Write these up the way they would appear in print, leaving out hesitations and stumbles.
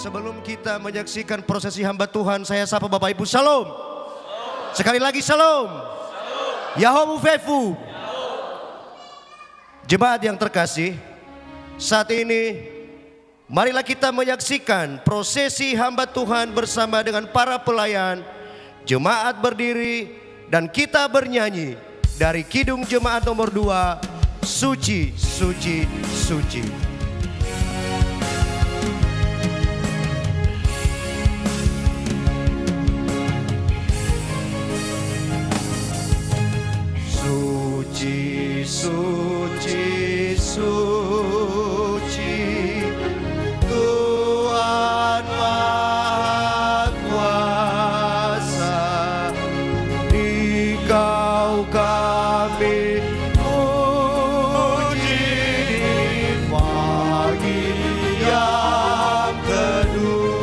Sebelum kita menyaksikan prosesi hamba Tuhan, saya sapa Bapak Ibu, Shalom. Sekali lagi Shalom. Yahomu Fefu. Jemaat yang terkasih, saat ini marilah kita menyaksikan prosesi hamba Tuhan bersama dengan para pelayan. Jemaat berdiri dan kita bernyanyi dari Kidung Jemaat nomor 2, Suci, Suci, Suci. Suci, suci, suci, Tuhan Maha Kuasa, Dikau kami puji di pagi yang teduh.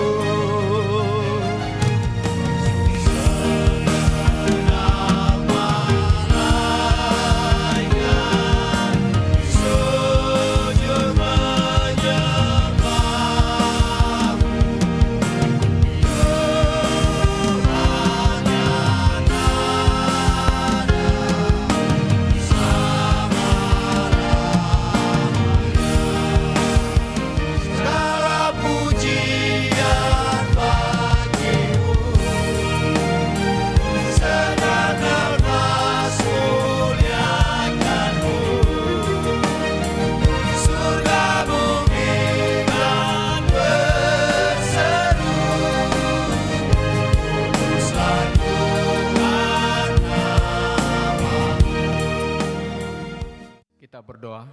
Berdoa.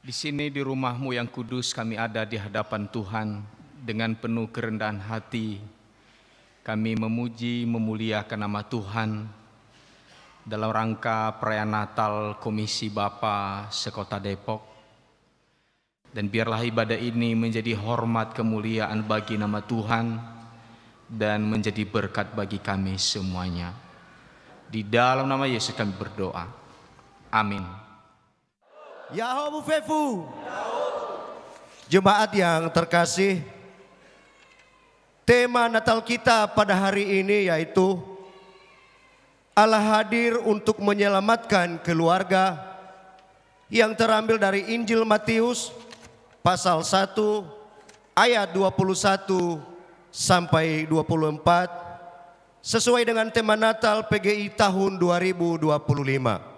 Di sini di rumah-Mu yang kudus kami ada di hadapan Tuhan dengan penuh kerendahan hati. Kami memuji, memuliakan nama Tuhan dalam rangka perayaan Natal Komisi Bapa Sekota Depok. Dan biarlah ibadah ini menjadi hormat kemuliaan bagi nama Tuhan dan menjadi berkat bagi kami semuanya. Di dalam nama Yesus kami berdoa. Amin. Yahomu Fefu. Jemaat yang terkasih, tema Natal kita pada hari ini yaitu Allah hadir untuk menyelamatkan keluarga, yang terambil dari Injil Matius pasal 1 ayat 21 sampai 24 sesuai dengan tema Natal PGI tahun 2025.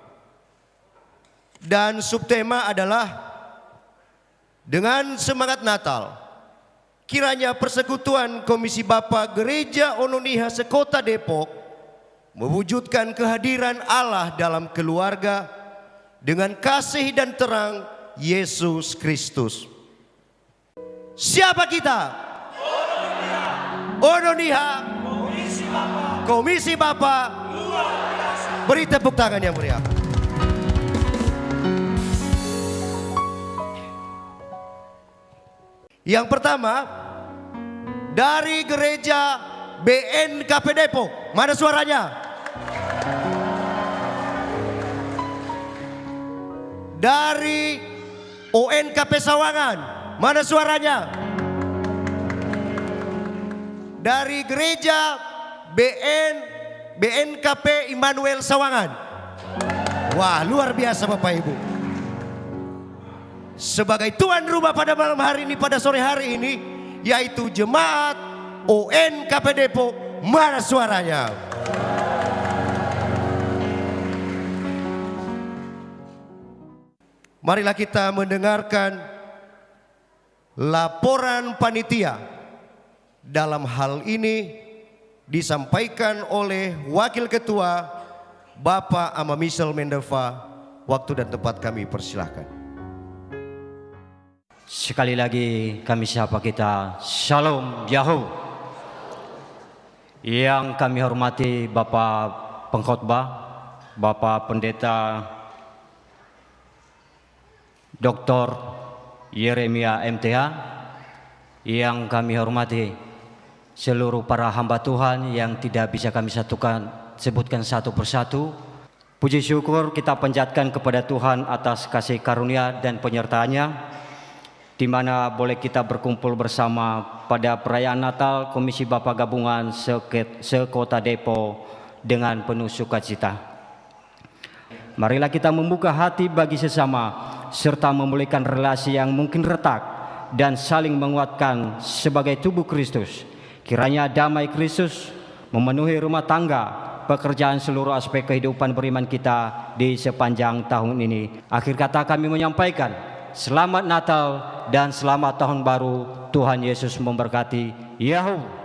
Dan subtema adalah dengan semangat Natal, kiranya persekutuan Komisi Bapa Gereja Ononiha Sekota Depok mewujudkan kehadiran Allah dalam keluarga dengan kasih dan terang Yesus Kristus. Siapa kita? Ononiha Komisi Bapa. Beri tepuk tangan yang meriah. Yang pertama dari gereja BNKP Depok, mana suaranya? Dari ONKP Sawangan, mana suaranya? Dari gereja BNKP Immanuel Sawangan. Wah, luar biasa Bapak Ibu. Sebagai tuan rumah pada malam hari ini, pada sore hari ini, yaitu jemaat ONKP Depok, mana suaranya? Marilah kita mendengarkan laporan panitia. Dalam hal ini disampaikan oleh Wakil Ketua Bapak Amamisel Mendeva. Waktu dan tempat kami persilahkan. Sekali lagi kami sapa kita, Shalom Yahoo. Yang kami hormati Bapak Pengkhotbah, Bapak Pendeta Dr. Yeremia MTH, yang kami hormati seluruh para hamba Tuhan yang tidak bisa kami sebutkan satu persatu. Puji syukur kita panjatkan kepada Tuhan atas kasih karunia dan penyertaannya. di mana boleh kita berkumpul bersama pada perayaan Natal Komisi Bapa Gabungan se-Kota Depok dengan penuh sukacita. Marilah kita membuka hati bagi sesama serta memulihkan relasi yang mungkin retak dan saling menguatkan sebagai tubuh Kristus. Kiranya damai Kristus memenuhi rumah tangga, pekerjaan, seluruh aspek kehidupan beriman kita di sepanjang tahun ini. Akhir kata kami menyampaikan selamat Natal dan selamat Tahun Baru. Tuhan Yesus memberkati. Yahoo.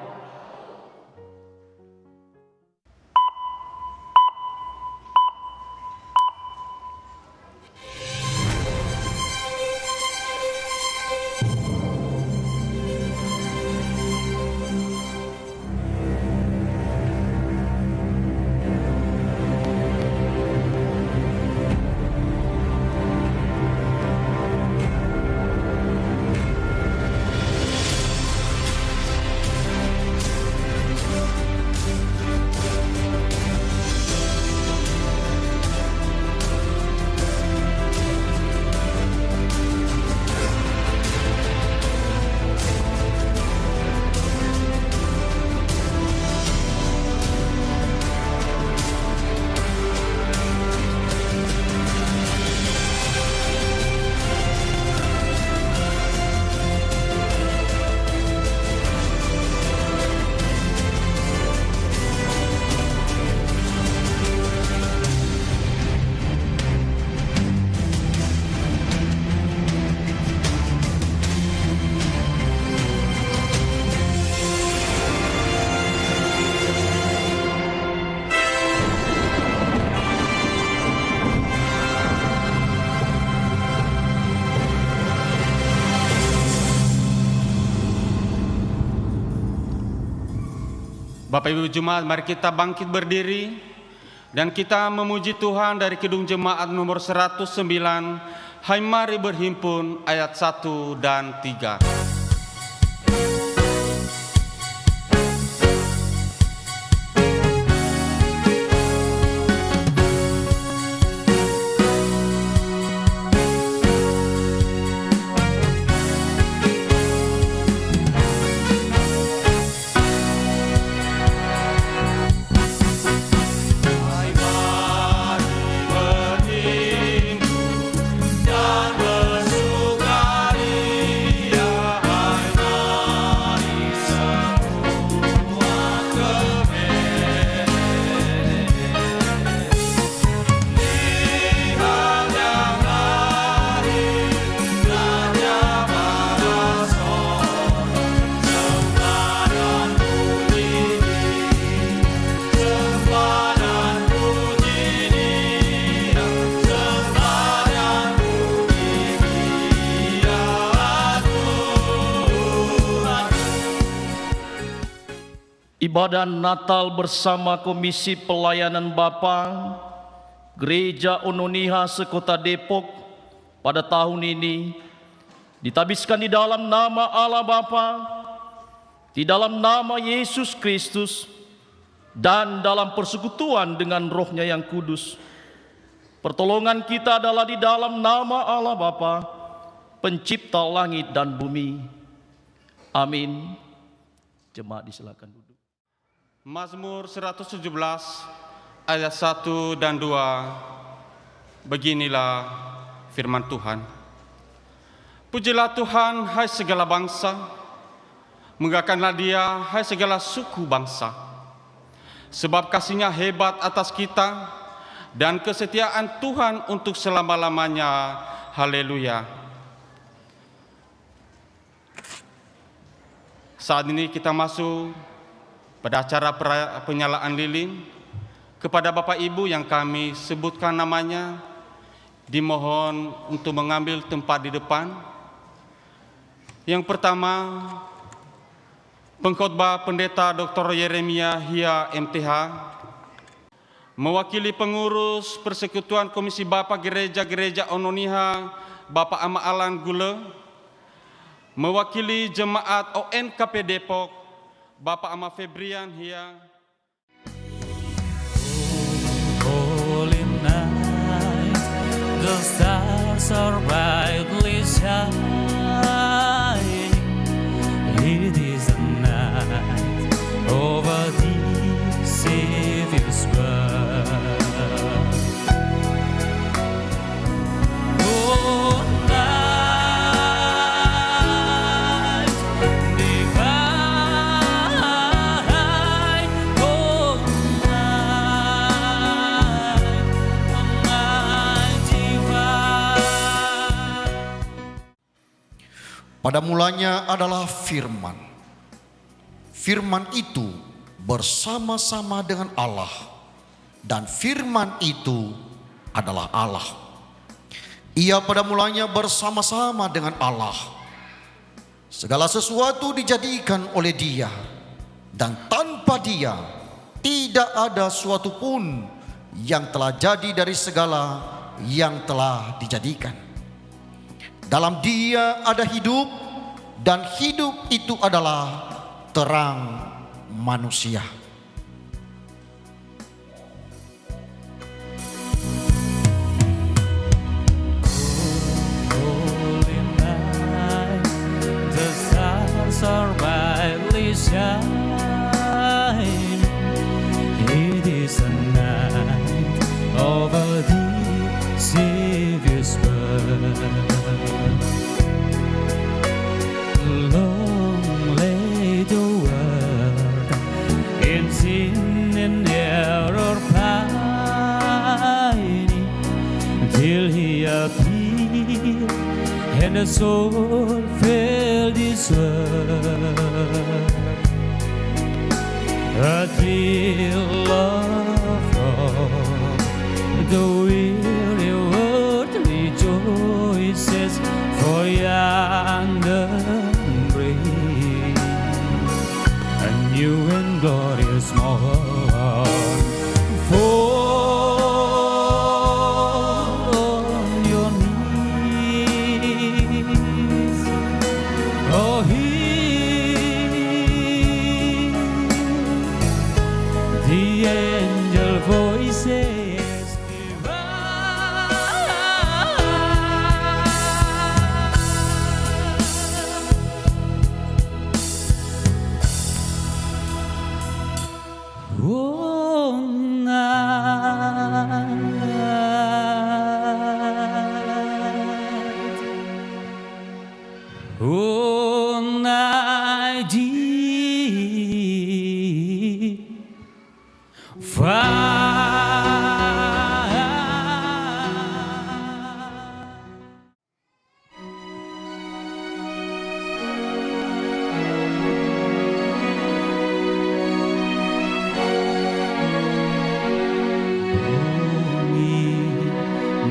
Bapak Ibu Jemaat, mari kita bangkit berdiri dan kita memuji Tuhan dari Kidung Jemaat nomor 109. Hai mari berhimpun, ayat 1 dan 3. Ibadah Natal bersama Komisi Pelayanan Bapa Gereja Ononiha se-Kota Depok pada tahun ini ditabiskan di dalam nama Allah Bapa, di dalam nama Yesus Kristus, dan dalam persekutuan dengan Roh-Nya yang kudus. Pertolongan kita adalah di dalam nama Allah Bapa, Pencipta langit dan bumi. Amin. Jemaat disilakan duduk. Mazmur 117 ayat 1 dan 2. Beginilah firman Tuhan. Pujilah Tuhan, hai segala bangsa, muliakanlah Dia, hai segala suku bangsa. Sebab kasih-Nya hebat atas kita dan kesetiaan Tuhan untuk selama-lamanya. Haleluya. Saat ini kita masuk pada acara penyalaan lilin. Kepada Bapak Ibu yang kami sebutkan namanya, dimohon untuk mengambil tempat di depan. Yang pertama, Pengkhotbah Pendeta Dr. Yeremia Hia MTH, mewakili pengurus Persekutuan Komisi Bapa Gereja-Gereja Ononiha, Bapak Ama Alan Gule, mewakili Jemaat ONKP Depok, Bapak Ama Febrian Hia. Holy night, the stars are brightly shining. Pada mulanya adalah firman. Firman itu bersama-sama dengan Allah, dan firman itu adalah Allah. Ia pada mulanya bersama-sama dengan Allah. Segala sesuatu dijadikan oleh Dia, dan tanpa Dia tidak ada suatu pun yang telah jadi dari segala yang telah dijadikan. Dalam Dia ada hidup, dan hidup itu adalah terang manusia. Holy night, the stars are brightly shining. It is a night of a deep Savior's birth. Long lay the world in sin and error pining, till He appeared and the soul felt His word. A thrill of hope, the weary world rejoices, for yonder breaks a new and glorious morn. Fall on your knees, oh, hear the angel voices divine. Oh, night, oh, night deep,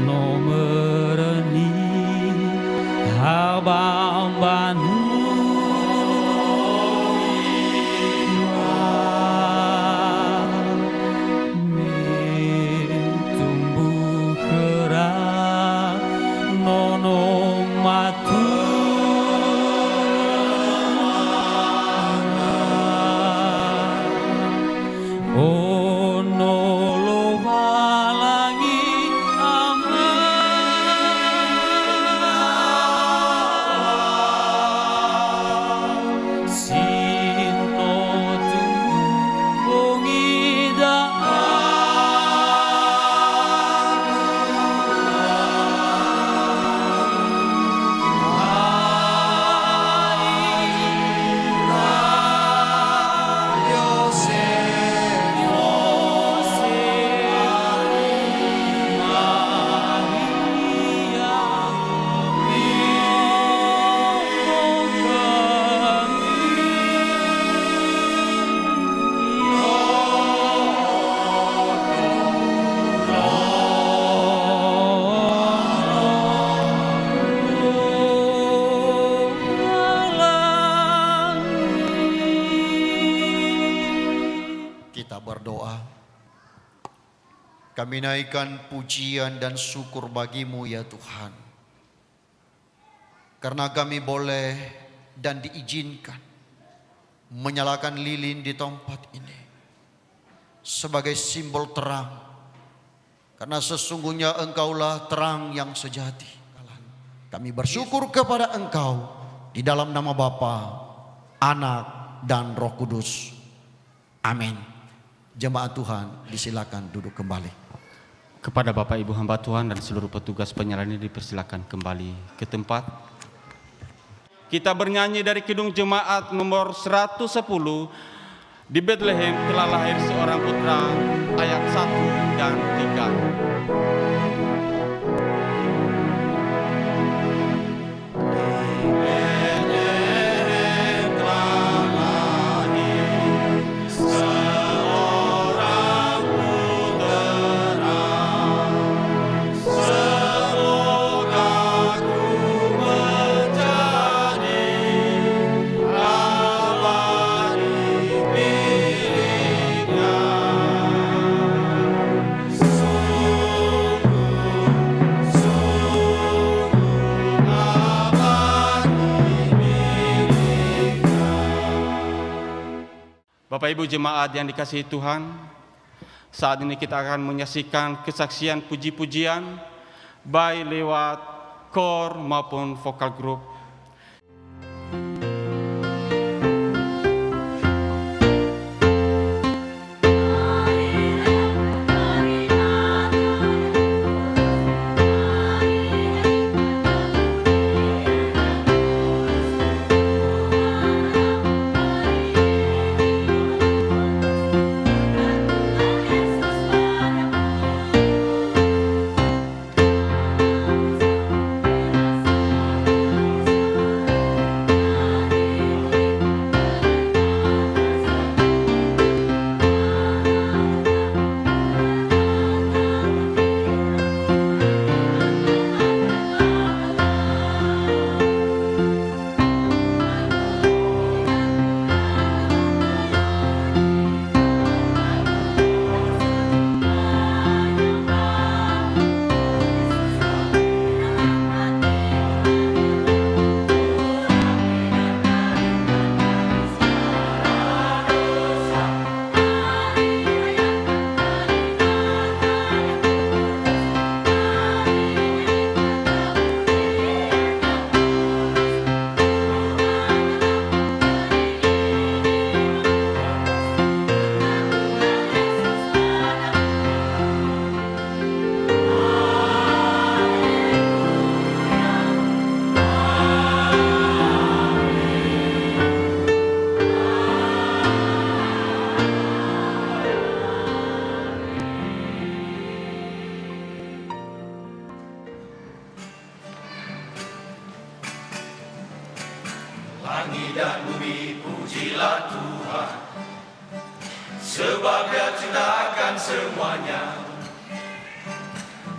nomor ni habang banu tumbuh kerang nonong matu ono lomalangi aman sino tumbuh Kita berdoa. Kami naikkan pujian dan syukur bagi-Mu ya Tuhan, karena kami boleh dan diizinkan menyalakan lilin di tempat ini sebagai simbol terang, karena sesungguhnya Engkaulah terang yang sejati. Kami bersyukur kepada Engkau di dalam nama Bapa, Anak, dan Roh Kudus. Amin. Jemaat Tuhan disilakan duduk kembali. Kepada Bapak Ibu hamba Tuhan dan seluruh petugas penyerahan ini dipersilakan kembali ke tempat. Kita bernyanyi dari Kidung Jemaat nomor 110. Di Bethlehem telah lahir seorang putra, ayat 1 dan 3. Bapak Ibu jemaat yang dikasihi Tuhan, saat ini kita akan menyaksikan kesaksian puji-pujian baik lewat kor maupun vokal grup. Langit dan bumi pujilah Tuhan, sebab Dia ciptakan semuanya.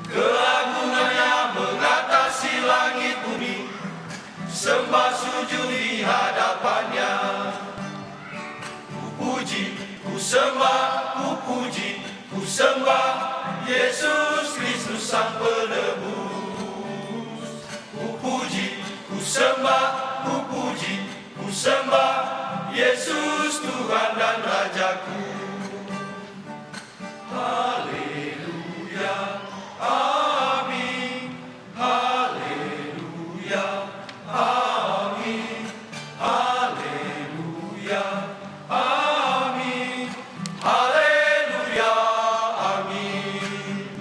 Keagungannya mengatasi langit bumi, sembah sujud di hadapannya. Ku puji, ku sembah, ku puji, ku sembah Yesus Kristus Sang Penebus. Ku puji, ku sembah, ku puji, ku sembah Yesus Tuhan dan Rajaku. Haleluya, amin. Haleluya, amin. Haleluya, amin. Haleluya, amin.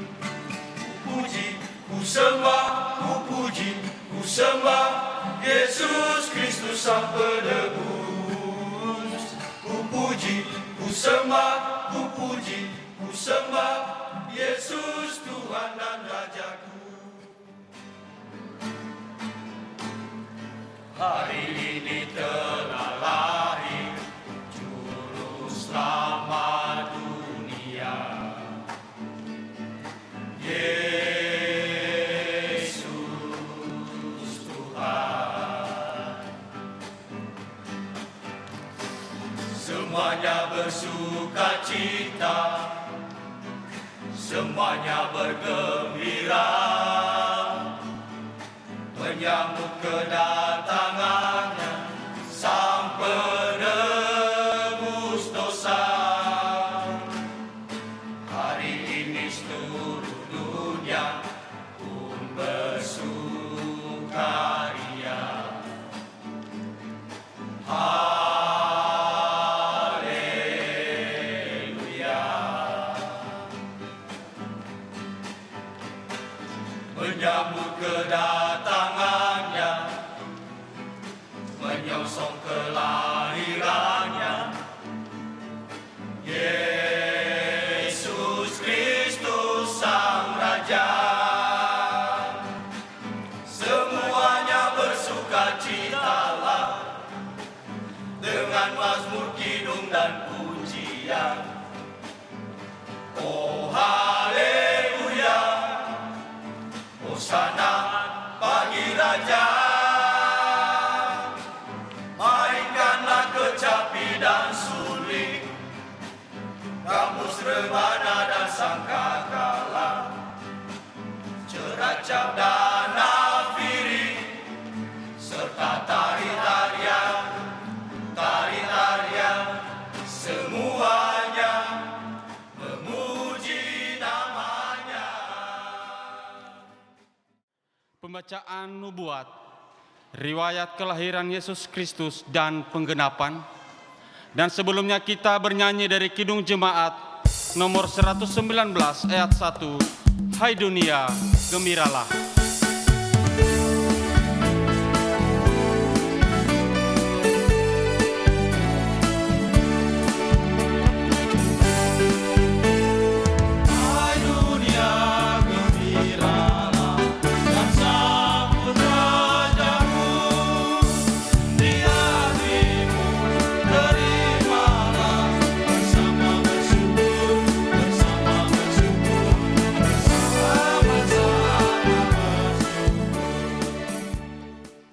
Ku puji, ku sembah, ku puji, ku sembah Yesus Kristus Sang Penebus. Ku puji, ku sembah, ku puji, ku sembah Yesus Tuhan dan Rajaku. Hari ini telah lahir Juru Selamat dunia, Yesus Tuhan. Semuanya bersuka cita, semuanya bergembira, menyambut kedatangannya Sang Penebus dosa. Hari ini seluruh dunia pun bersukaria. Menyambut kedatangannya, menyongsong kelahirannya, Yesus Kristus Sang Raja. Semuanya bersukacitalah dengan mazmur, kidung dan pujian. Oh haleluya, Hosana bagi Raja. Mainkanlah kecapi dan suling, gambus, rebana dan sangkakala, ceracap dan nafiri, serta tari-tarian, semua pembacaan nubuat, riwayat kelahiran Yesus Kristus dan penggenapan. Dan sebelumnya kita bernyanyi dari Kidung Jemaat nomor 119 ayat 1, Hai dunia, gembiralah.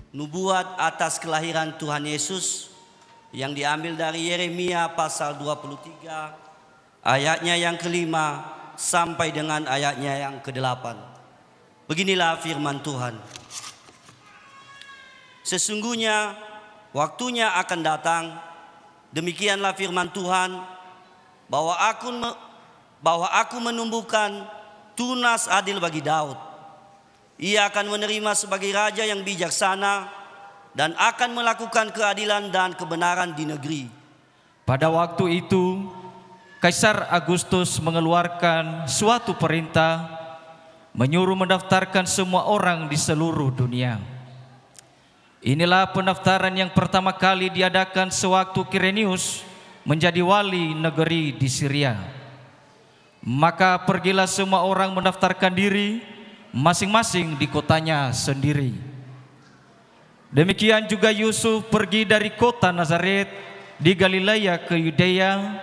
Nubuat atas kelahiran Tuhan Yesus yang diambil dari Yeremia pasal 23 ayatnya yang kelima sampai dengan ayatnya yang ke-8. Beginilah firman Tuhan. Sesungguhnya waktunya akan datang, demikianlah firman Tuhan, bahwa aku menumbuhkan tunas adil bagi Daud. Ia akan menerima sebagai raja yang bijaksana dan akan melakukan keadilan dan kebenaran di negeri. Pada waktu itu, Kaisar Agustus mengeluarkan suatu perintah menyuruh mendaftarkan semua orang di seluruh dunia. Inilah pendaftaran yang pertama kali diadakan sewaktu Kirenius menjadi wali negeri di Syria. Maka pergilah semua orang mendaftarkan diri masing-masing di kotanya sendiri. Demikian juga Yusuf pergi dari kota Nazaret di Galilea ke Yudea,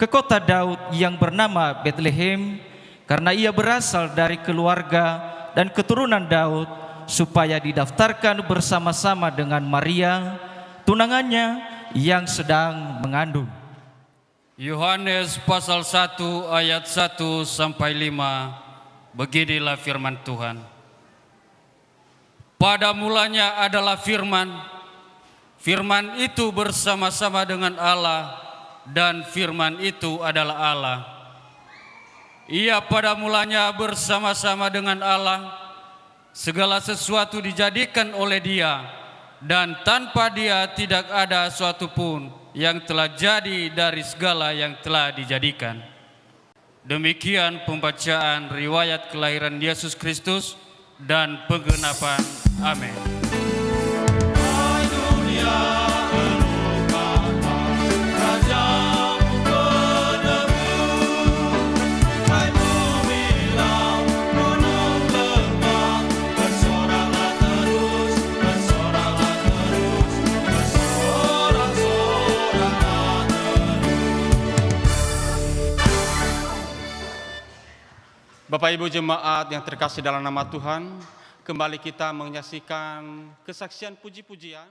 ke kota Daud yang bernama Bethlehem, karena ia berasal dari keluarga dan keturunan Daud, supaya didaftarkan bersama-sama dengan Maria, tunangannya yang sedang mengandung. Yohanes pasal 1 ayat 1 sampai 5. Beginilah firman Tuhan. Pada mulanya adalah firman. Firman itu bersama-sama dengan Allah, dan firman itu adalah Allah. Ia pada mulanya bersama-sama dengan Allah. Segala sesuatu dijadikan oleh Dia, dan tanpa Dia tidak ada suatu pun yang telah jadi dari segala yang telah dijadikan. Demikian pembacaan riwayat kelahiran Yesus Kristus dan penggenapan. Amin. Bapak Ibu jemaat yang terkasih dalam nama Tuhan, kembali kita menyaksikan kesaksian puji-pujian.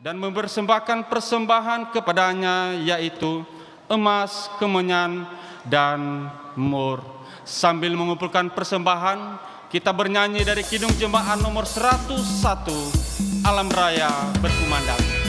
dan mempersembahkan persembahan kepadanya, yaitu emas, kemenyan, dan mur. Sambil mengumpulkan persembahan, kita bernyanyi dari Kidung Jemaat nomor 101, Alam Raya Berkumandang.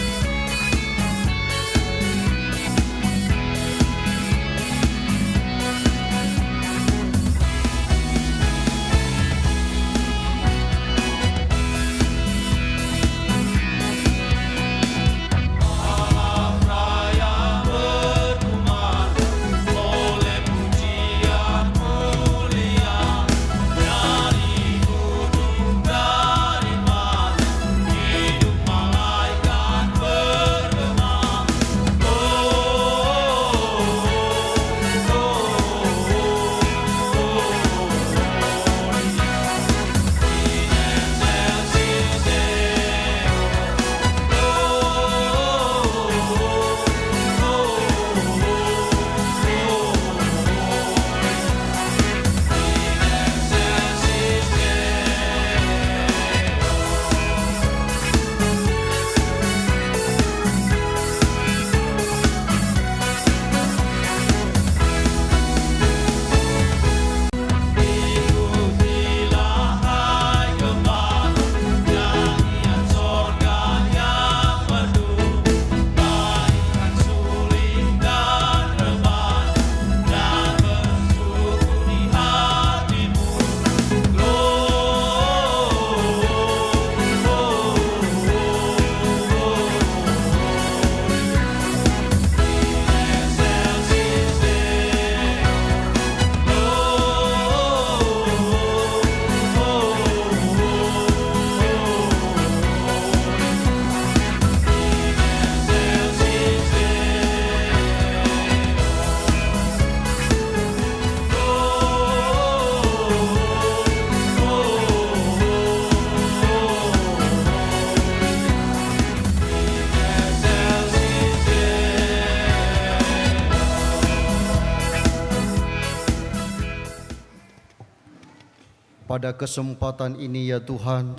Pada kesempatan ini ya Tuhan,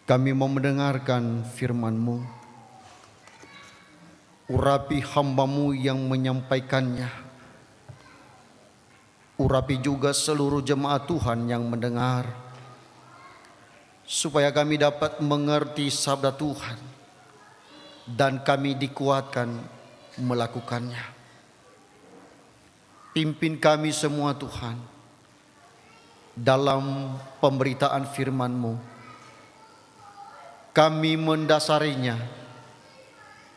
kami mau mendengarkan firman-Mu. Urapi hamba-Mu yang menyampaikannya. Urapi juga seluruh jemaat Tuhan yang mendengar, supaya kami dapat mengerti sabda Tuhan dan kami dikuatkan melakukannya. Pimpin kami semua Tuhan dalam pemberitaan firman-Mu. Kami mendasarinya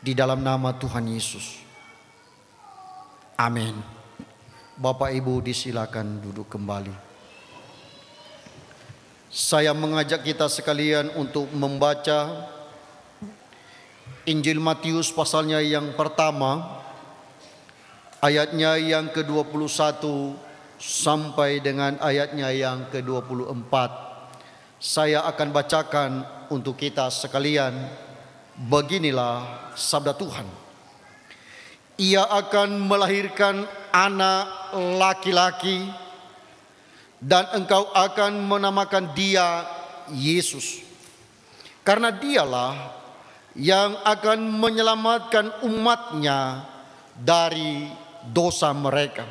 di dalam nama Tuhan Yesus. Amin. Bapak Ibu disilakan duduk kembali. Saya mengajak kita sekalian untuk membaca Injil Matius pasalnya yang pertama, ayatnya yang ke-21 sampai dengan ayatnya yang ke-24. Saya akan bacakan untuk kita sekalian. Beginilah sabda Tuhan. Ia akan melahirkan anak laki-laki, dan engkau akan menamakan dia Yesus, karena dialah yang akan menyelamatkan umatnya dari dosa mereka.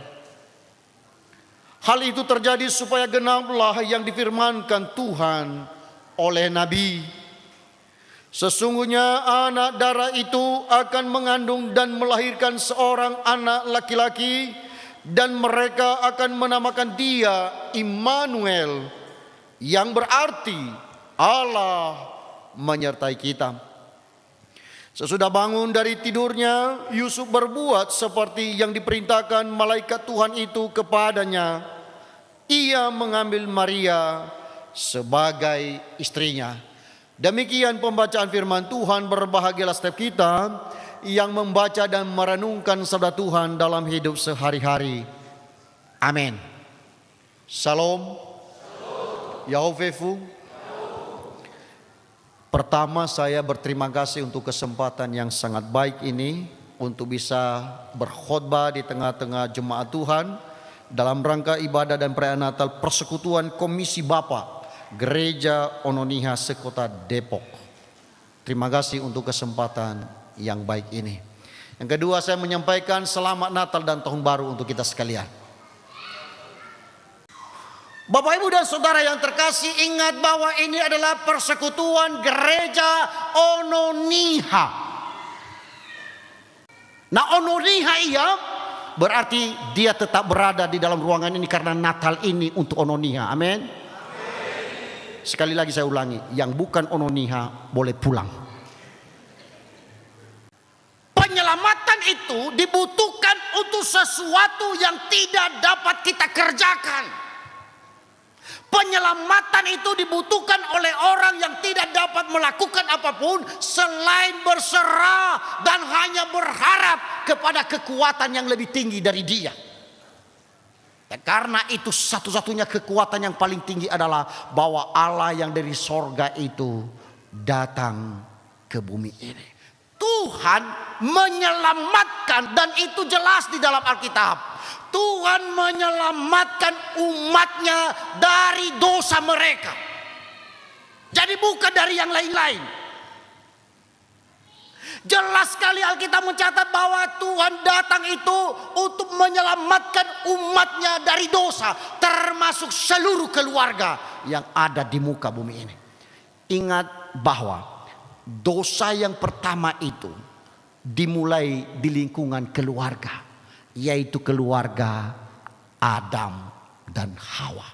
Hal itu terjadi supaya genaplah yang difirmankan Tuhan oleh Nabi. Sesungguhnya anak darah itu akan mengandung dan melahirkan seorang anak laki-laki, dan mereka akan menamakan dia Immanuel, yang berarti Allah menyertai kita. Sesudah bangun dari tidurnya, Yusuf berbuat seperti yang diperintahkan malaikat Tuhan itu kepadanya. Ia mengambil Maria sebagai istrinya. Demikian pembacaan firman Tuhan. Berbahagialah setiap kita yang membaca dan merenungkan sabda Tuhan dalam hidup sehari-hari. Amin. Shalom. Yahovefu. Pertama, saya berterima kasih untuk kesempatan yang sangat baik ini untuk bisa berkhotbah di tengah-tengah jemaat Tuhan dalam rangka ibadah dan perayaan Natal Persekutuan Komisi Bapa Gereja Ononiha Sekota Depok. Terima kasih untuk kesempatan yang baik ini. Yang kedua, saya menyampaikan selamat Natal dan Tahun Baru untuk kita sekalian. Bapak, Ibu, dan Saudara yang terkasih, ingat bahwa ini adalah persekutuan gereja Ononiha. Nah, Ononiha iya berarti dia tetap berada di dalam ruangan ini karena Natal ini untuk Ononiha. Amin. Sekali lagi saya ulangi, yang bukan Ononiha boleh pulang. Penyelamatan itu dibutuhkan untuk sesuatu yang tidak dapat kita kerjakan. Penyelamatan itu dibutuhkan oleh orang yang tidak dapat melakukan apapun selain berserah dan hanya berharap kepada kekuatan yang lebih tinggi dari dia. Dan karena itu satu-satunya kekuatan yang paling tinggi adalah bahwa Allah yang dari sorga itu datang ke bumi ini. Tuhan menyelamatkan, dan itu jelas di dalam Alkitab. Tuhan menyelamatkan umatnya dari dosa mereka. Jadi bukan dari yang lain-lain. Jelas sekali Alkitab mencatat bahwa Tuhan datang itu untuk menyelamatkan umatnya dari dosa, termasuk seluruh keluarga yang ada di muka bumi ini. Ingat bahwa dosa yang pertama itu dimulai di lingkungan keluarga, yaitu keluarga Adam dan Hawa.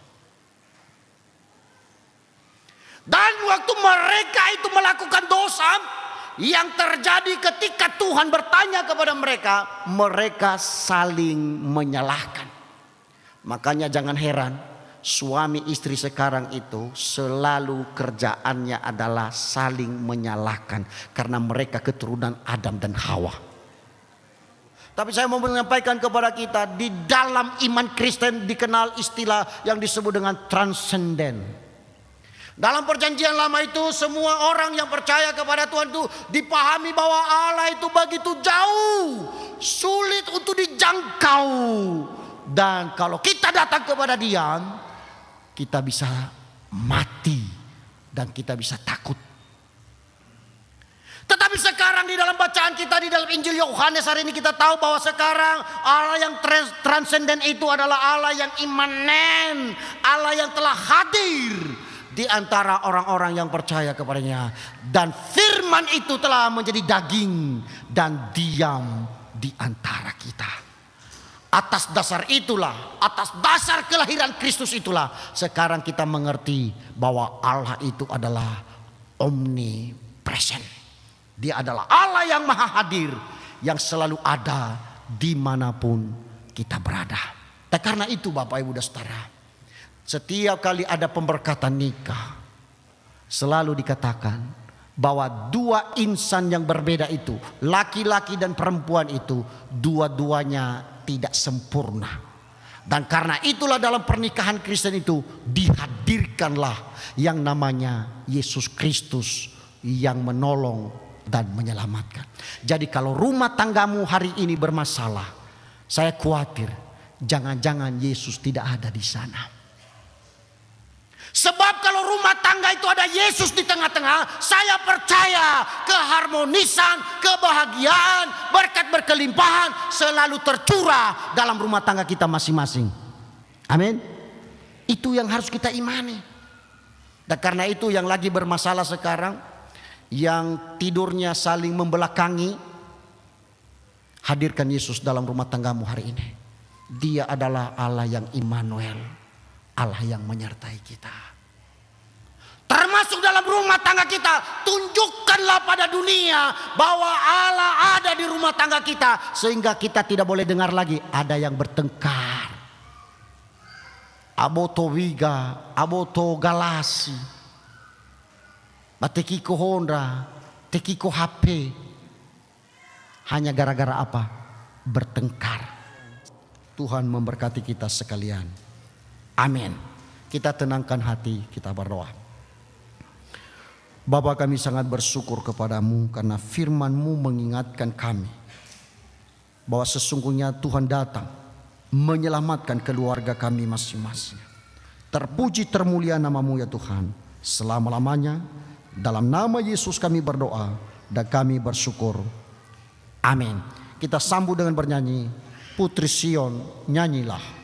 Dan waktu mereka itu melakukan dosa, yang terjadi ketika Tuhan bertanya kepada mereka, mereka saling menyalahkan. Makanya jangan heran, suami istri sekarang itu selalu kerjaannya adalah saling menyalahkan, karena mereka keturunan Adam dan Hawa. Tapi saya mau menyampaikan kepada kita, di dalam iman Kristen dikenal istilah yang disebut dengan transenden. Dalam perjanjian lama itu semua orang yang percaya kepada Tuhan itu dipahami bahwa Allah itu begitu jauh, sulit untuk dijangkau. Dan kalau kita datang kepada Dia, kita bisa mati dan kita bisa takut. Tetapi sekarang di dalam bacaan kita di dalam Injil Yohanes hari ini kita tahu bahwa sekarang Allah yang transenden itu adalah Allah yang imanen, Allah yang telah hadir di antara orang-orang yang percaya kepadanya. Dan firman itu telah menjadi daging dan diam di antara kita. Atas dasar itulah, atas dasar kelahiran Kristus itulah, sekarang kita mengerti bahwa Allah itu adalah omnipresent. Dia adalah Allah yang maha hadir, yang selalu ada dimanapun kita berada. Dan karena itu Bapak Ibu dan Saudara, setiap kali ada pemberkatan nikah, selalu dikatakan bahwa dua insan yang berbeda itu, laki-laki dan perempuan itu, dua-duanya tidak sempurna. Dan karena itulah dalam pernikahan Kristen itu dihadirkanlah yang namanya Yesus Kristus yang menolong dan menyelamatkan. Jadi kalau rumah tanggamu hari ini bermasalah, saya khawatir jangan-jangan Yesus tidak ada di sana. Sebab kalau rumah tangga itu ada Yesus di tengah-tengah, saya percaya keharmonisan, kebahagiaan, berkat berkelimpahan selalu tercurah dalam rumah tangga kita masing-masing. Amin. Itu yang harus kita imani. Dan karena itu yang lagi bermasalah sekarang, yang tidurnya saling membelakangi, hadirkan Yesus dalam rumah tanggamu hari ini. Dia adalah Allah yang Immanuel, Allah yang menyertai kita. Termasuk dalam rumah tangga kita, tunjukkanlah pada dunia bahwa Allah ada di rumah tangga kita, sehingga kita tidak boleh dengar lagi ada yang bertengkar. Aboto wiga, aboto galasi, batekiko Honda, tekiko HP, hanya gara-gara apa? Bertengkar. Tuhan memberkati kita sekalian. Amin. Kita tenangkan hati, kita berdoa. Bapa, kami sangat bersyukur kepadamu karena firman-Mu mengingatkan kami bahwa sesungguhnya Tuhan datang menyelamatkan keluarga kami masing-masing. Terpuji termulia nama-Mu ya Tuhan selama-lamanya Dalam nama Yesus kami berdoa dan kami bersyukur. Amin. Kita sambut dengan bernyanyi, Putri Sion nyanyilah.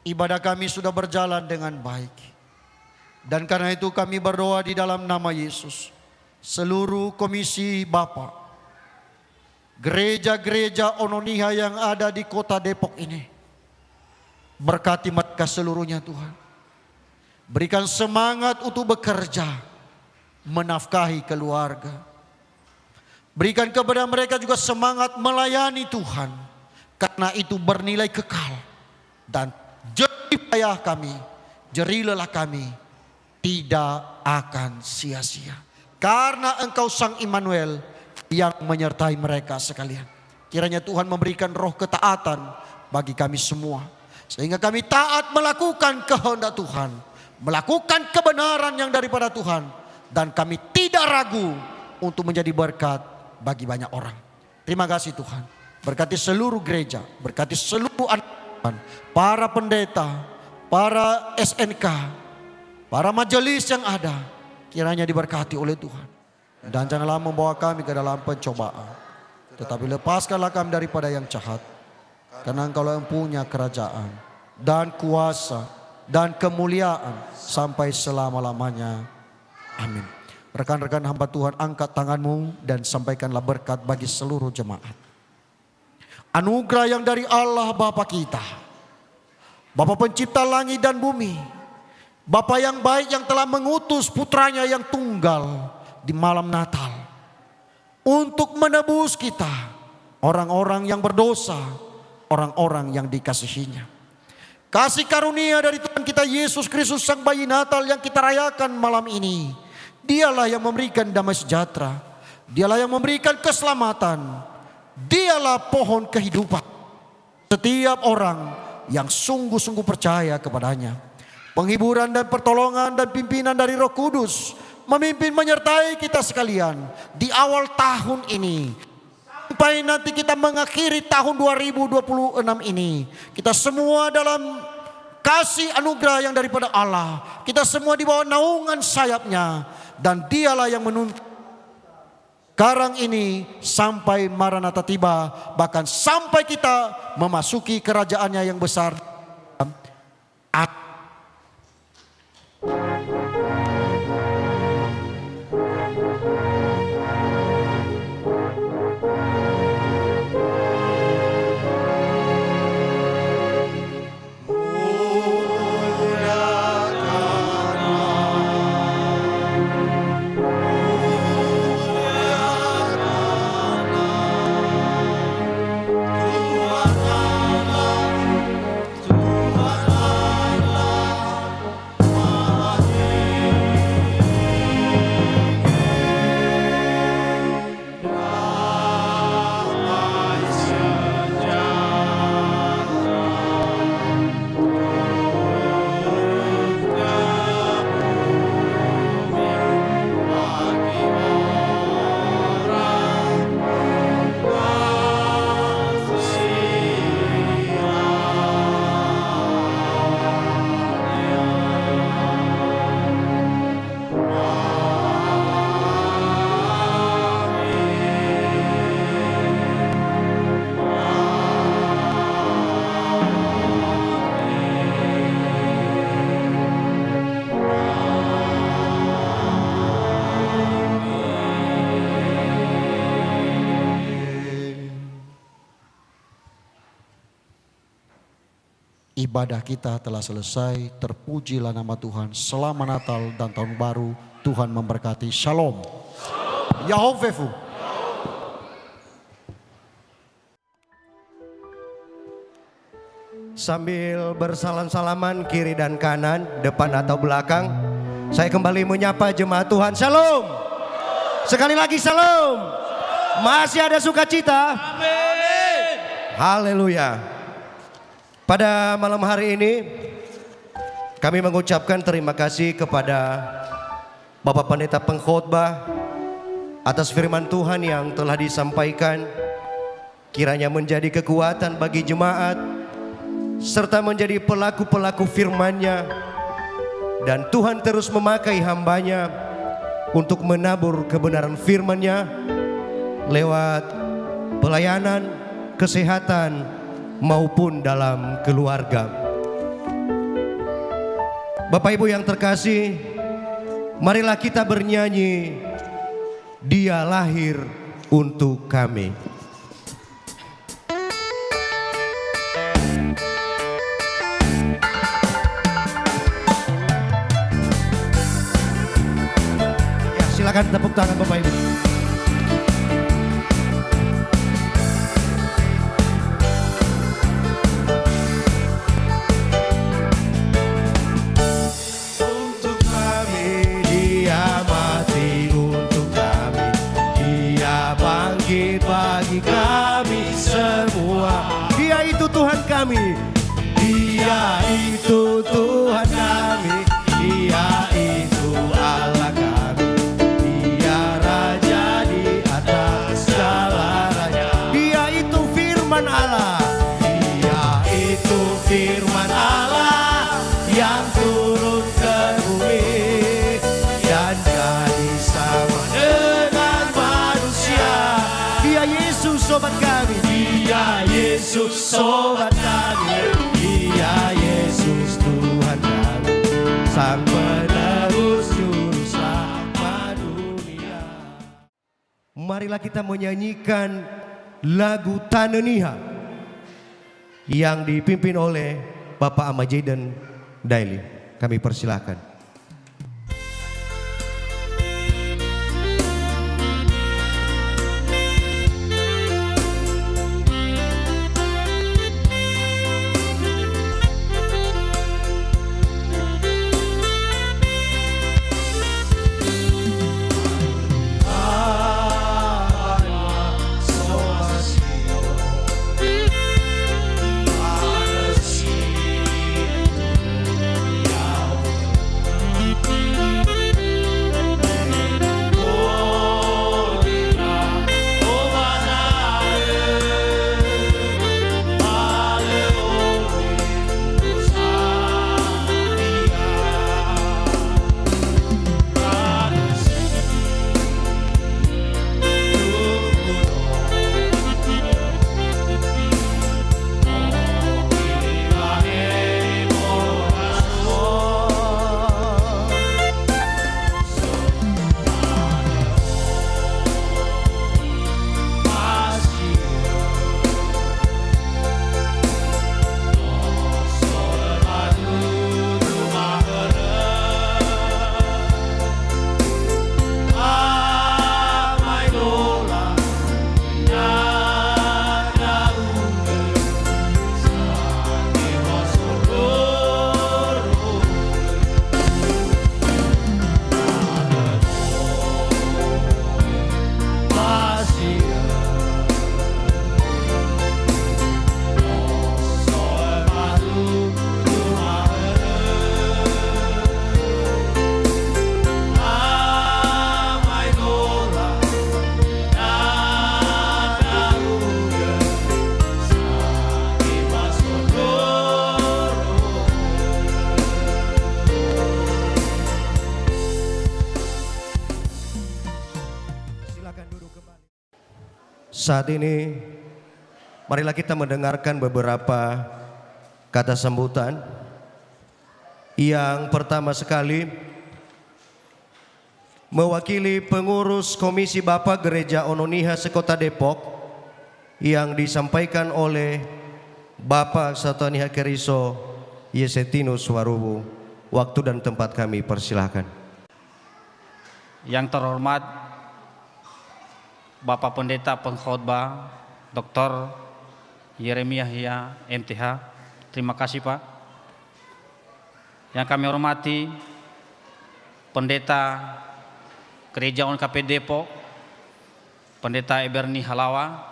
Ibadah kami sudah berjalan dengan baik. Dan karena itu kami berdoa di dalam nama Yesus. Seluruh komisi Bapa, gereja-gereja Ononiha yang ada di kota Depok ini, berkati mereka seluruhnya Tuhan. Berikan semangat untuk bekerja, menafkahi keluarga. Berikan kepada mereka juga semangat melayani Tuhan, karena itu bernilai kekal. Dan jerih payah kami, jerih lelah kami tidak akan sia-sia. Karena Engkau Sang Immanuel yang menyertai mereka sekalian. Kiranya Tuhan memberikan roh ketaatan bagi kami semua. Sehingga kami taat melakukan kehendak Tuhan. Melakukan kebenaran yang daripada Tuhan. Dan kami tidak ragu untuk menjadi berkat bagi banyak orang. Terima kasih Tuhan. Berkati seluruh gereja, berkati seluruh anak Tuhan, para pendeta, para SNK, para majelis yang ada, kiranya diberkati oleh Tuhan. Dan janganlah membawa kami ke dalam pencobaan, tetapi lepaskanlah kami daripada yang jahat. Karena Engkau yang punya kerajaan dan kuasa dan kemuliaan sampai selama-lamanya. Amin. Rekan-rekan hamba Tuhan, angkat tanganmu dan sampaikanlah berkat bagi seluruh jemaat. Anugerah yang dari Allah Bapa kita, Bapa pencipta langit dan bumi, Bapa yang baik yang telah mengutus putranya yang tunggal di malam Natal untuk menebus kita, orang-orang yang berdosa, orang-orang yang dikasihinya. Kasih karunia dari Tuhan kita Yesus Kristus Sang Bayi Natal yang kita rayakan malam ini, Dialah yang memberikan damai sejahtera, Dialah yang memberikan keselamatan, Dialah pohon kehidupan. Setiap orang yang sungguh-sungguh percaya kepadanya, penghiburan dan pertolongan dan pimpinan dari Roh Kudus memimpin menyertai kita sekalian di awal tahun ini sampai nanti kita mengakhiri tahun 2026 ini. Kita semua dalam kasih anugerah yang daripada Allah, kita semua di bawah naungan sayapnya, dan Dialah yang menuntun sekarang ini sampai Maranatha tiba, bahkan sampai kita memasuki kerajaannya yang besar. Ibadah kita telah selesai. Terpujilah nama Tuhan. Selamat Natal dan Tahun Baru. Tuhan memberkati. Shalom. Yahovefu. Sambil bersalam-salaman kiri dan kanan, depan atau belakang, saya kembali menyapa jemaat Tuhan. Shalom. Sekali lagi shalom. Masih ada sukacita. Amin. Haleluya. Pada malam hari ini kami mengucapkan terima kasih kepada Bapak Pendeta Pengkhotbah atas firman Tuhan yang telah disampaikan. Kiranya menjadi kekuatan bagi jemaat serta menjadi pelaku-pelaku firman-Nya, dan Tuhan terus memakai hamba-Nya untuk menabur kebenaran firman-Nya lewat pelayanan, kesehatan maupun dalam keluarga. Bapak Ibu yang terkasih, marilah kita bernyanyi, Dia lahir untuk kami. Silakan tepuk tangan Bapak Ibu. Untuk kami Dia mati, untuk kami Dia bangkit bagi kami semua. Dia itu Tuhan kami, Dia itu Tuhan kami, Dia itu Allah kami. Firman Allah yang turun ke bumi dan jadi sama dengan manusia. Dia Yesus sobat kami, Dia Yesus sobat kami, Dia Yesus Tuhan kami, Sang Penebus Juru Selamat dunia. Marilah kita menyanyikan lagu Taneniha yang dipimpin oleh Bapak Amajaden Daily. Kami persilahkan. Saat ini marilah kita mendengarkan beberapa kata sambutan. Yang pertama sekali mewakili pengurus Komisi Bapak Gereja Ononiha Sekota Depok yang disampaikan oleh Bapak Sataniha Keriso Yesetinus Warubu. Waktu dan tempat kami persilahkan. Yang terhormat Bapak Pendeta Pengkhotbah Dr. Yeremia Hia MTH, Terima kasih Pak. Yang kami hormati Pendeta Gereja ONKP Depok, Pendeta Eberni Halawa.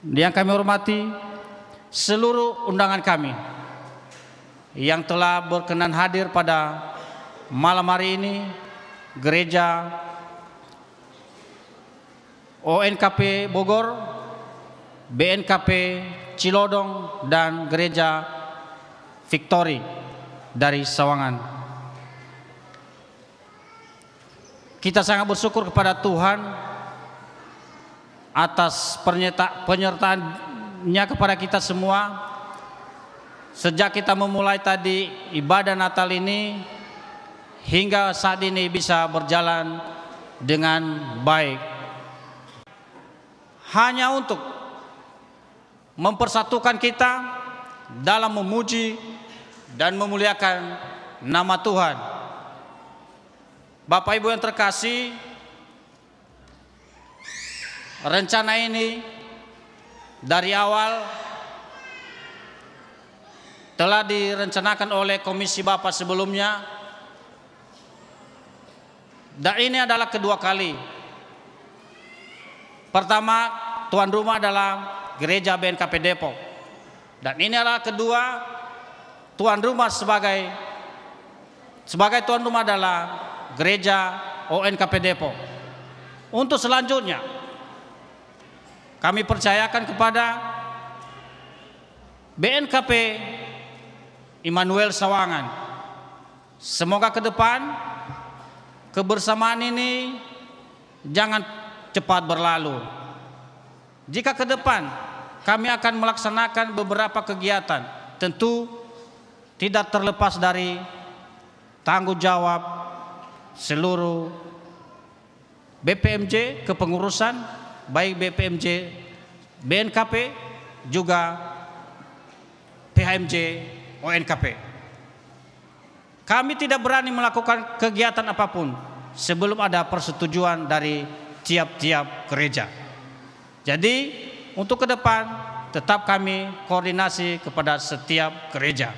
Yang kami hormati seluruh undangan kami yang telah berkenan hadir pada malam hari ini, Gereja ONKP Bogor, BNKP Cilodong, dan Gereja Victory dari Sawangan. Kita sangat bersyukur kepada Tuhan atas penyertaan-Nya kepada kita semua. Sejak kita memulai tadi ibadah Natal ini hingga saat ini bisa berjalan dengan baik. Hanya untuk mempersatukan kita dalam memuji dan memuliakan nama Tuhan. Bapak Ibu yang terkasih, rencana ini dari awal telah direncanakan oleh komisi Bapak sebelumnya, dan ini adalah kedua kali. Pertama, tuan rumah adalah Gereja BNKP Depok, dan ini adalah kedua, tuan rumah sebagai tuan rumah adalah Gereja ONKP Depok. Untuk selanjutnya, kami percayakan kepada BNKP Immanuel Sawangan. Semoga ke depan kebersamaan ini jangan cepat berlalu. Jika ke depan kami akan melaksanakan beberapa kegiatan, tentu tidak terlepas dari tanggung jawab seluruh BPMJ kepengurusan, baik BPMJ BNKP juga PHMJ ONKP. Kami tidak berani melakukan kegiatan apapun sebelum ada persetujuan dari tiap-tiap gereja. Jadi untuk ke depan tetap kami koordinasi kepada setiap gereja.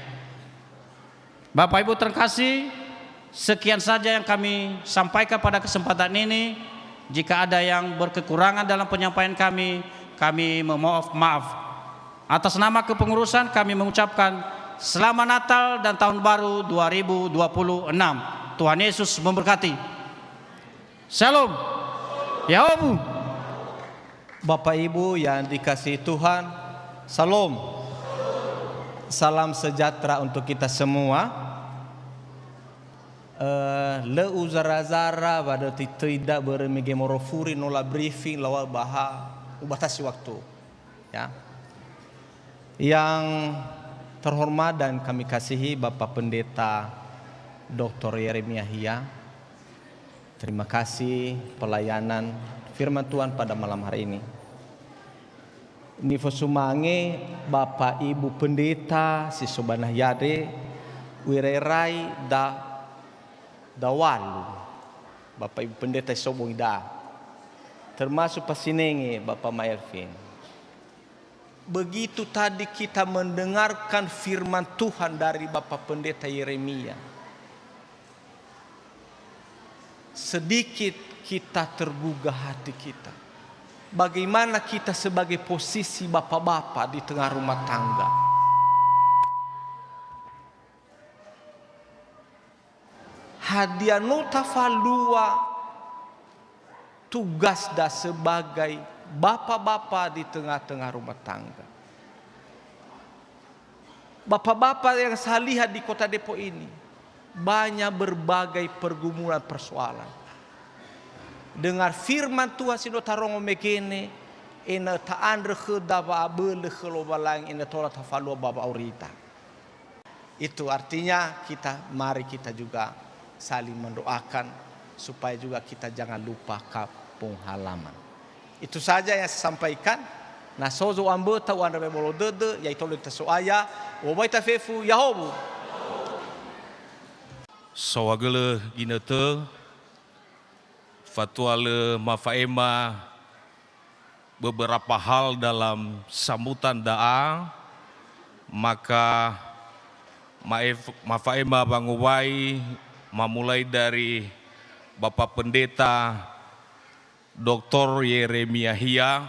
Bapak Ibu terkasih, sekian saja yang kami sampaikan pada kesempatan ini. Jika ada yang berkekurangan dalam penyampaian kami memohon maaf. Atas nama kepengurusan kami mengucapkan Selamat Natal dan Tahun Baru 2026. Tuhan Yesus memberkati. Shalom. Yahabu. Bapak Ibu yang dikasihi Tuhan, Salam. Salam sejahtera untuk kita semua. Le uzara-zara pada tidak bermegemorofuri nola briefing lawa baha ubatasi waktu. Ya. Yang terhormat dan kami kasihi Bapak Pendeta Dr. Yeremia Hia. Terima kasih pelayanan firman Tuhan pada malam hari ini. Nifo sumange Bapak Ibu Pendeta si Sobanah Yade wirerai dawalu Bapak Ibu Pendeta Sobong da, termasuk pasinenge Bapak Maelvin. Begitu tadi kita mendengarkan firman Tuhan dari Bapak Pendeta Yeremia, sedikit kita tergugah hati kita. Bagaimana kita sebagai posisi bapak-bapak di tengah rumah tangga. Hadiah nota falua tugas dah sebagai bapak-bapak di tengah-tengah rumah tangga. Bapak-bapak yang saya lihat di kota Depok ini banyak berbagai pergumulan persoalan. Dengar firman Tuhan sino tarongo mekene ina taandre khedaba abele khlobalang ina tola tafalua baba aurita. Itu artinya mari kita juga saling mendoakan supaya juga kita jangan lupa kampung halaman. Itu saja yang saya sampaikan. Na sozo ambota wan rebe bolo dede yaitu lita soaya wobaita fefu yahobu. Sawagele ginete fatwale mafaema beberapa hal dalam sambutan doa maka Mafaema Banguwai memulai dari Bapak Pendeta Dr. Yeremia Hia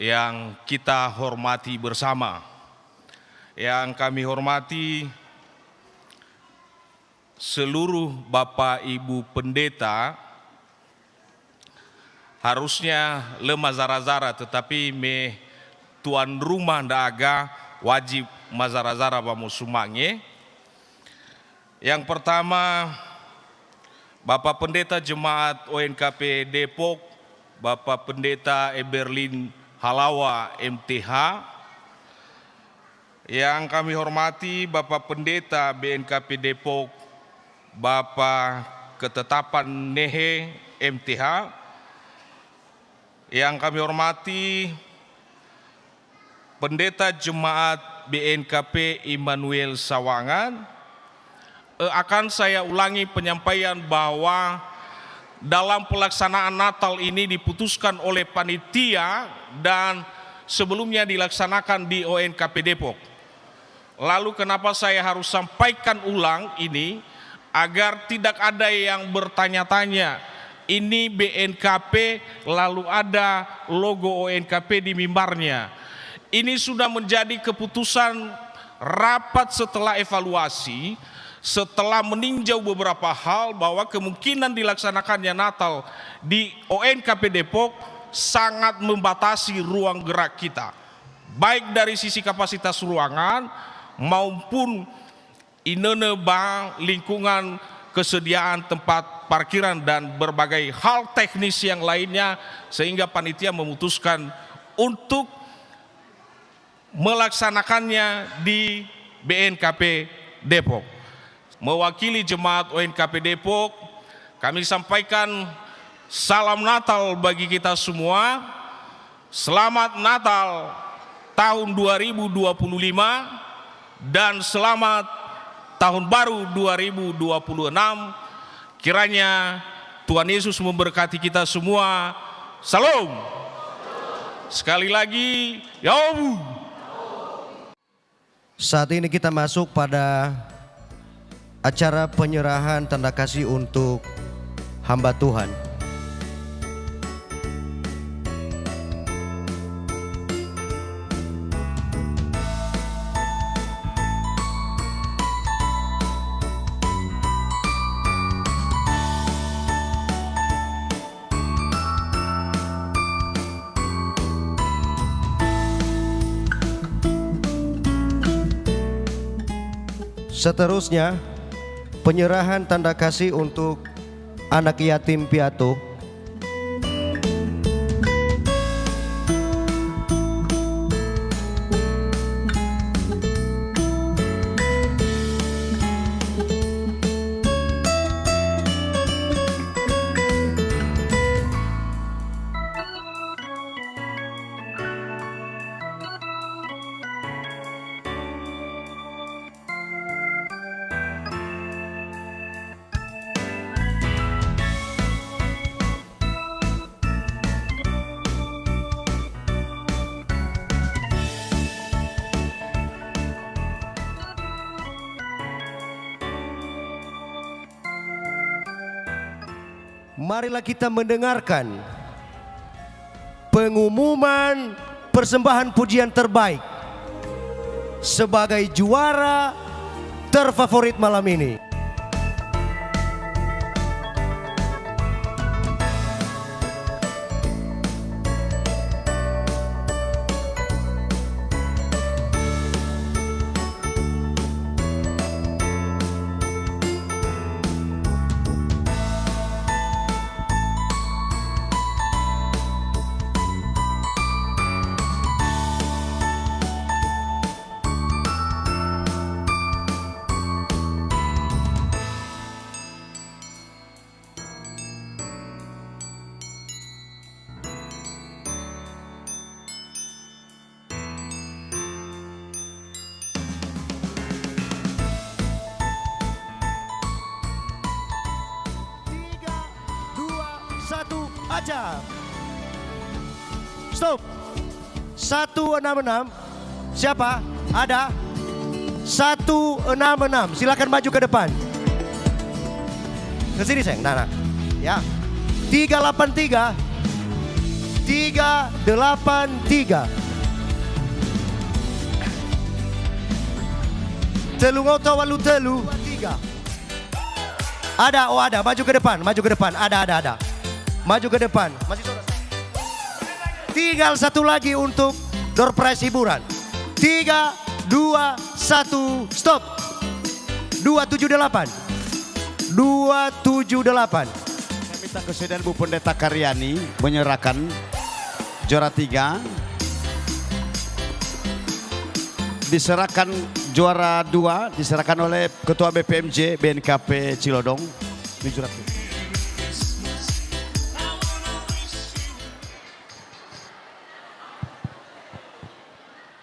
yang kita hormati bersama. Yang kami hormati seluruh Bapak Ibu Pendeta, harusnya lemah zara-zara, tetapi tuan rumah daga wajib mazara-zara bamusumange. Yang pertama, Bapak Pendeta Jemaat ONKP Depok, Bapak Pendeta Eberlin Halawa MTH. Yang kami hormati Bapak Pendeta BNKP Depok, Bapak Ketetapan Nehe MTH. Yang kami hormati Pendeta Jemaat BNKP Immanuel Sawangan. Akan saya ulangi penyampaian bahwa dalam pelaksanaan Natal ini diputuskan oleh panitia dan sebelumnya dilaksanakan di ONKP Depok. Lalu kenapa saya harus sampaikan ulang ini? Agar tidak ada yang bertanya-tanya, ini BNKP lalu ada logo ONKP di mimbarnya. Ini sudah menjadi keputusan rapat setelah evaluasi, setelah meninjau beberapa hal bahwa kemungkinan dilaksanakannya Natal di ONKP Depok sangat membatasi ruang gerak kita. Baik dari sisi kapasitas ruangan maupun lingkungan kesediaan tempat parkiran dan berbagai hal teknis yang lainnya, sehingga panitia memutuskan untuk melaksanakannya di BNKP Depok. Mewakili jemaat ONKP Depok, kami sampaikan salam Natal bagi kita semua. Selamat Natal tahun 2025 dan selamat tahun baru 2026. Kiranya Tuhan Yesus memberkati kita semua. Salam. Sekali lagi, Yaum. Saat ini kita masuk pada acara penyerahan tanda kasih untuk hamba Tuhan. Seterusnya, penyerahan tanda kasih untuk anak yatim piatu. Marilah kita mendengarkan pengumuman persembahan pujian terbaik sebagai juara terfavorit malam ini. Aja. Stop. 166. Siapa? Ada 166. Silakan maju ke depan. Ke sini sayang. Nah. Ya. 383. 383. Telungoto walu telu. 3. Ada, oh ada. Maju ke depan, maju ke depan. Ada. Maju ke depan. Masih saudara. Tinggal satu lagi untuk door prize hiburan. 3, 2, 1, stop. 278. 278. Saya minta kesediaan Bu Pendeta Karyani menyerahkan juara 3. Diserahkan juara 2, diserahkan oleh Ketua BPMJ BNKP Cilodong. Ini juara 3.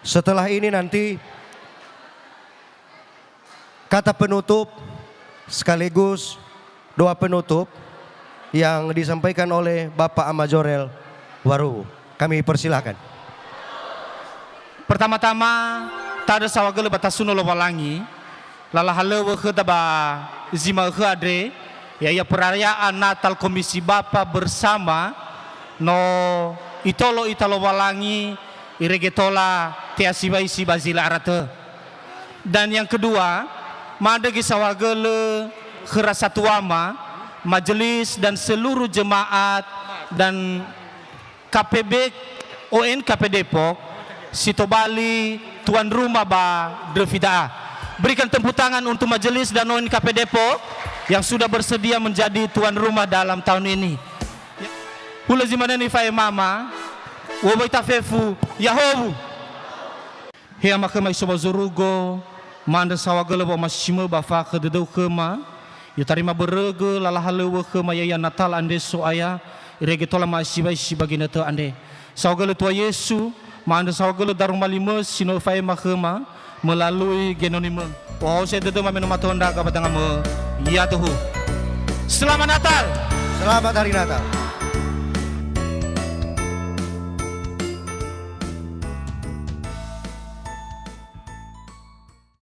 Setelah ini nanti kata penutup sekaligus doa penutup yang disampaikan oleh Bapak Amajorel Waru. Kami persilahkan. Pertama-tama tada sawagele batasuno lo walangi lala halewe khedaba zima khadre ya perayaan Natal Komisi Bapa bersama no itolo italo walangi iregetola tiasiba isi bazila arate. Dan yang kedua, madegi sawagele kerasatuama, majelis dan seluruh jemaat dan KPB ONKP Depok, Sito Bali, tuan rumah ba Devida. Berikan tepuk tangan untuk majelis dan ONKP Depok yang sudah bersedia menjadi tuan rumah dalam tahun ini. Pula zimaneni fae mama, wobaita fefu Yahobu. Hea makama isoba zurugo, manda sawagele ba masima ba fa kededau kema, ya tarima berege lalahalewe kema ya Natal ande so aya, irege tola masiba isi bagina te ande. Sawagele tua Yesu, manda sawagele darumalime sino fae makema melalui genonime. Wow, saya dedema menomatonda kabatanga me. Ya Tuhan. Selamat Natal. Selamat Hari Natal.